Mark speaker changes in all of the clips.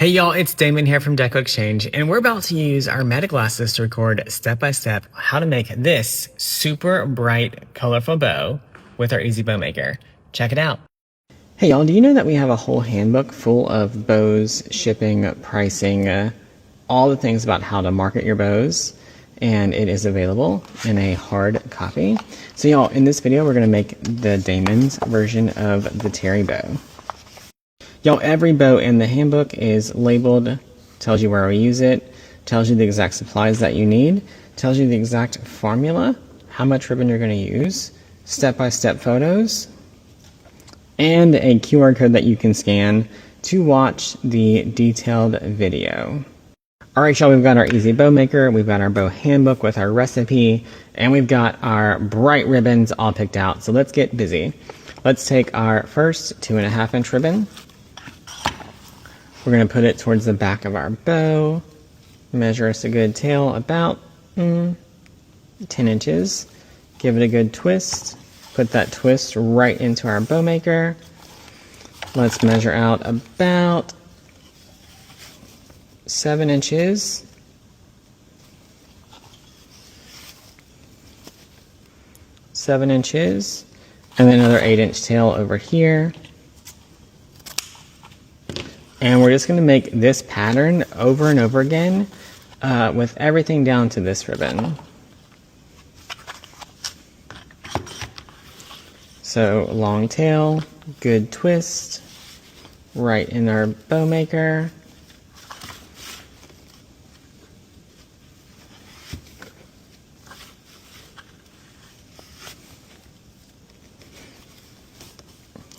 Speaker 1: Hey y'all, it's Damon here from Deco Exchange, and we're about to use our Meta Glasses to record step-by-step how to make this super bright, colorful bow with our Easy Bow Maker. Check it out. Hey y'all, do you know that we have a whole handbook full of bows, shipping, pricing, all the things about how to market your bows, and it is available in a hard copy. So y'all, in this video, we're gonna make the Damon's version of the Terry bow. Y'all, every bow in the handbook is labeled, tells you where we use it, tells you the exact supplies that you need, tells you the exact formula, how much ribbon you're going to use, step-by-step photos, and a QR code that you can scan to watch the detailed video. Alright y'all, we've got our Easy Bow Maker, we've got our bow handbook with our recipe, and we've got our bright ribbons all picked out. So let's get busy. Let's take our first 2.5 inch ribbon. We're going to put it towards the back of our bow, measure us a good tail about 10 inches, give it a good twist, put that twist right into our bow maker. Let's measure out about 7 inches. And then another 8-inch tail over here. And we're just going to make this pattern over and over again with everything down to this ribbon. So long tail, good twist, right in our bow maker.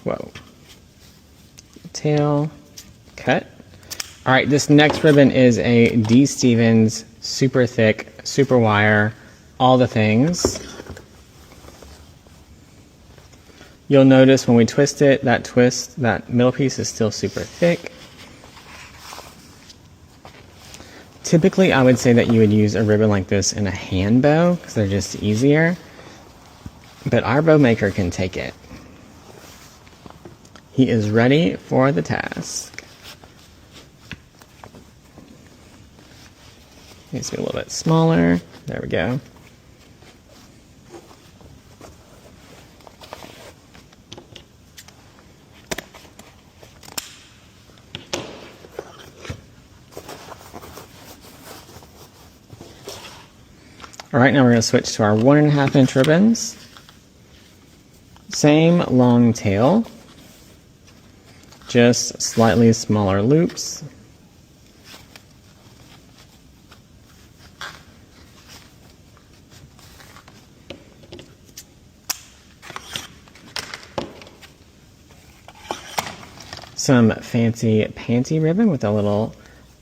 Speaker 1: Whoa. Tail. Cut. All right, this next ribbon is a D. Stevens, super thick, super wire, all the things. You'll notice when we twist it, that middle piece is still super thick. Typically, I would say that you would use a ribbon like this in a hand bow because they're just easier, but our bow maker can take it. He is ready for the task. Needs to be a little bit smaller. There we go. All right, now we're going to switch to our 1.5 inch ribbons. Same long tail, just slightly smaller loops. Some fancy panty ribbon with the little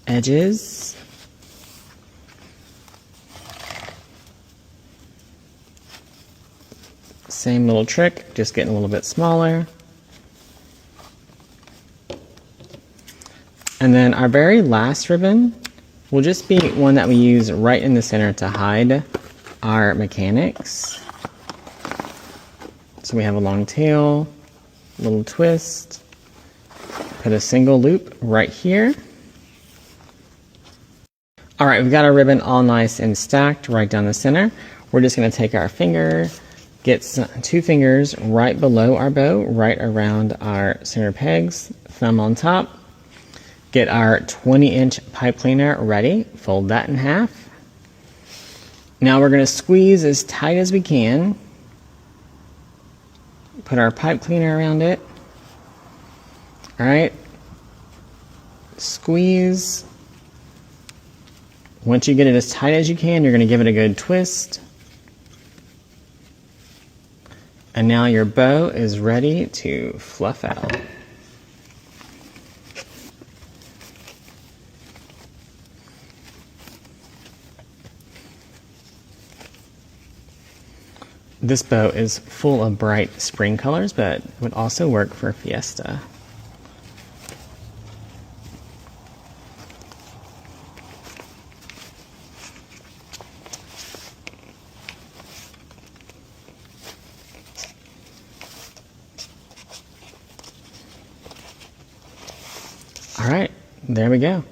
Speaker 1: edges. Same little trick, just getting a little bit smaller. And then our very last ribbon will just be one that we use right in the center to hide our mechanics. So we have a long tail, little twist. Put a single loop right here. All right, we've got our ribbon all nice and stacked right down the center. We're just going to take our finger, get 2 fingers right below our bow, right around our center pegs, thumb on top. Get our 20-inch pipe cleaner ready. Fold that in half. Now we're going to squeeze as tight as we can. Put our pipe cleaner around it. All right, squeeze. Once you get it as tight as you can, you're going to give it a good twist. And now your bow is ready to fluff out. This bow is full of bright spring colors, but would also work for Fiesta. All right, There we go.